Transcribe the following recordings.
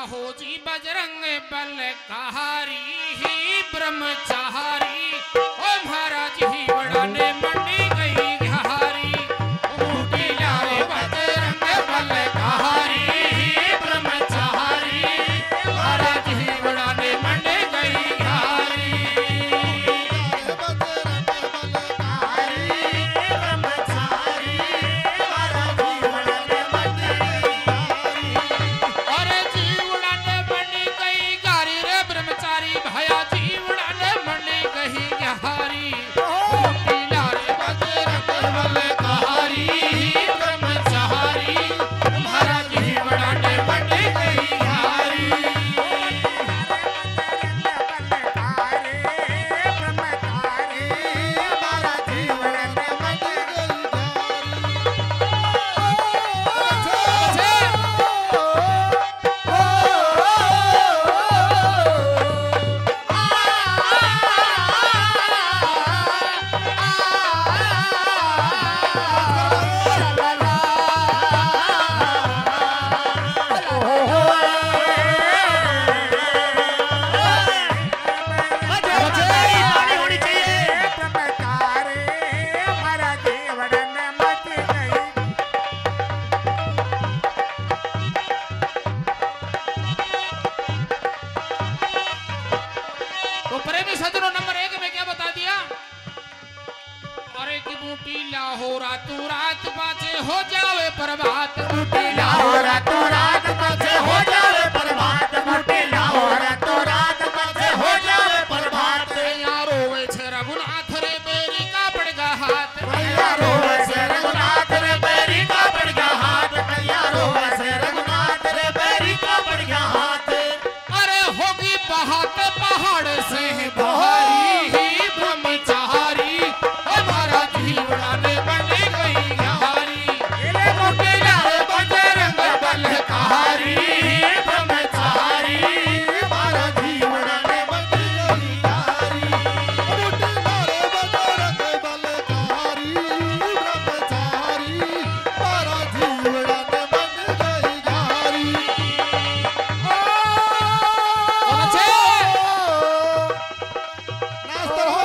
हो जी बजरंग बलकारी ही ब्रह्मचारी ओ महाराज ही बड़ाने मंडी गई हारी बूटी लाए बजरंग बलकारी ही ब्रह्मचारी महाराज ही बड़ाने मंडी गई हारी अरे जी उड़ाने मंडी गई गारी रे ब्रह्मचारी भया जी उड़ाने मंडी गई हारी बूटी लाए बजरंग बलकारी ही ब्रह्मचारी महाराज ही बड़ाने मंडी गई हारी तो प्रेमी सज्जनों नंबर 1 में क्या बता दिया। अरे की बूटी लाहो रातों रात बाचे हो जावे प्रभात बूटी लाहो रातों रात बाचे हो जावे प्रभात बूटी लाहो रातों रात बाचे हो जावे प्रभात यारो वे छे रघुनाथ रे बेरी का पड़गा हाथ यारो वे छे रघुनाथ रे बेरी का पड़गा हाथ यारो वे छे रघुनाथ रे बेरी का पड़गा हाथ अरे होगी बहात पहाड़ से बहारी ही ब्रह्मचारी हमारा जीवड़ाने बने गई हारी रे मोटे लाए बजरंग बलकारी ब्रह्मचारी हमारा जीवड़ाने बने गई हारी मोटे लाए बजरंग बलकारी ब्रह्मचारी हमारा जीवड़ाने बन गई हारी नास्ता हो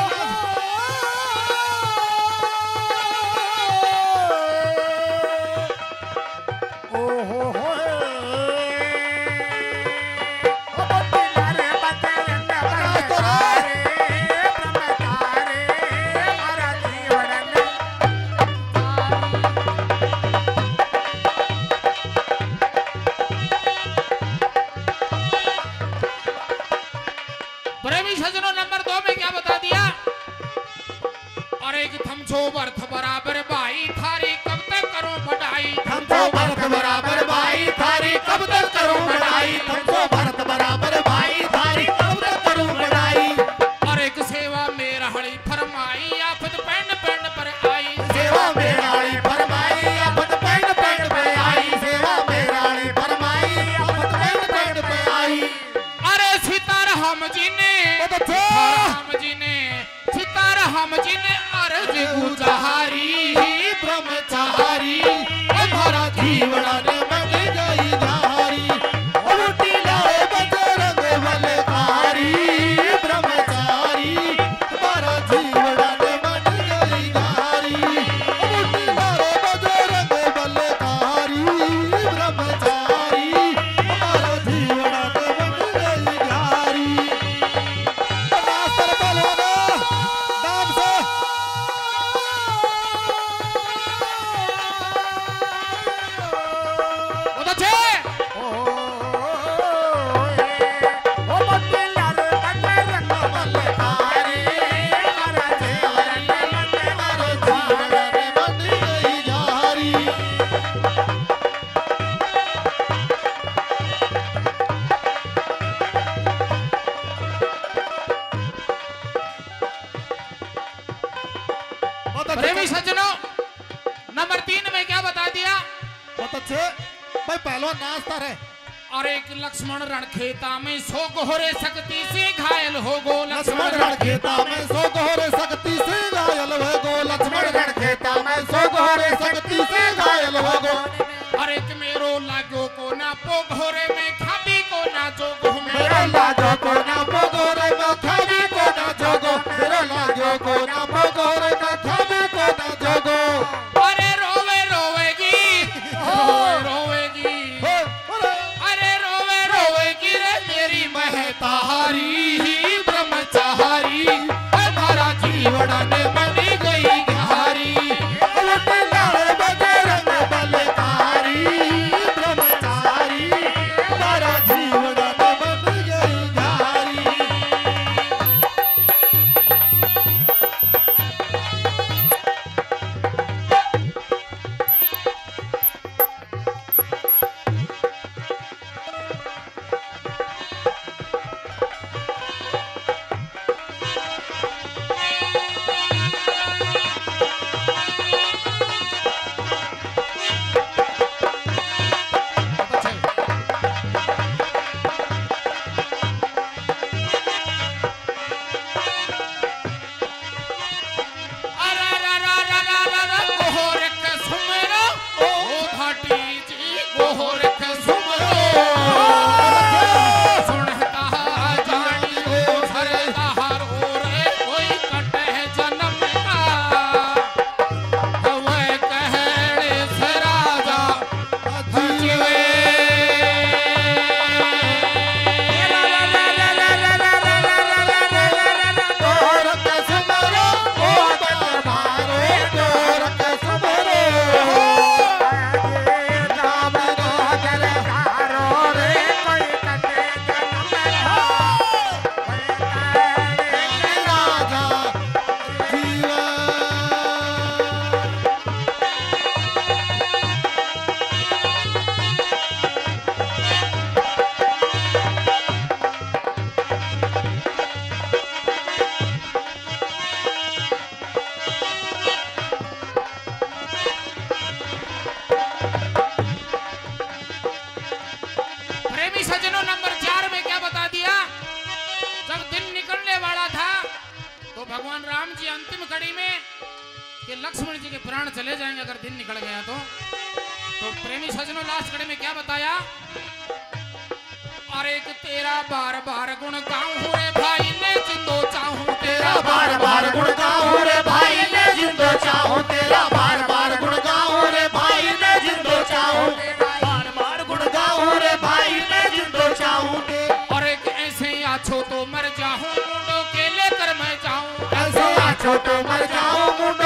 प्रेमी सज्जनों नंबर 2 में क्या बता दिया। और एक थमछो बर्थ बराबर भाई थारी कब तक करो बढ़ाई हमको भरत बराबर भाई थारी कब तक करूं बढ़ाई हमको भरत बराबर भाई थारी कब तक करूं बढ़ाई और एक सेवा मेरा हड़ी फरमाई आफत पेंड पेंड पर आई सेवा मेराड़ी फरमाई आफत पेंड पेंड पे आई सेवा मेराड़ी फरमाई आफत पेंड पेंड पे आई अरे सीताराम जी ने सीताराम जी ने अर्ज गुजारी ब्रह्मचारी हमारा जीवड़ाने बन गई धारी बूटी लाए बजरंग बलकारी ब्रह्मचारी हमारा जीवड़ाने बन गई धारी बूटी लाए बजरंग बलकारी ब्रह्मचारी हमारा जीवड़ाने बन गई धारी नास्तर बलवाना नाम से प्रेमी सज्जनों नंबर 3 में क्या बता दिया। बहुत अच्छे भाई पहलवान नाचता रहे। और एक लक्ष्मण रणखेता में सो गोहरे शक्ति से घायल हो गो लक्ष्मण रणखेता में सो गोहरे शक्ति से घायल हो गो लक्ष्मण रणखेता में सो गोहरे शक्ति से घायल हो गो और एक मेरो लागो को ना पो घोरे में खाबी को जीवड़ा ने बनी गई घारी उल्टे लाल बजरंग बलकारी ब्रह्मचारी तारा जीवड़ा ने बन गई घारी भगवान राम जी अंतिम कड़ी में कि लक्ष्मण जी के प्राण चले जाएंगे अगर दिन निकल गया तो प्रेमी सजनों लास्ट कड़ी में क्या बताया? अरे एक तेरा बार बार गुण गाऊं रे भाई ने जिंदो चाहूं तेरा बार बार गुण गाऊं रे भाई ने जिंदो चाहूं तेरा बार बार गुण गाऊं रे भाई ने जिंदो चाहूं बार बार गुण गाऊं रे भाई ने जिंदो चाहूं और एक ऐसे आछो तो मर जाऊं मुंडो के लेकर मैं जाऊं ऐसे आछो तो मर जाऊं मुंडो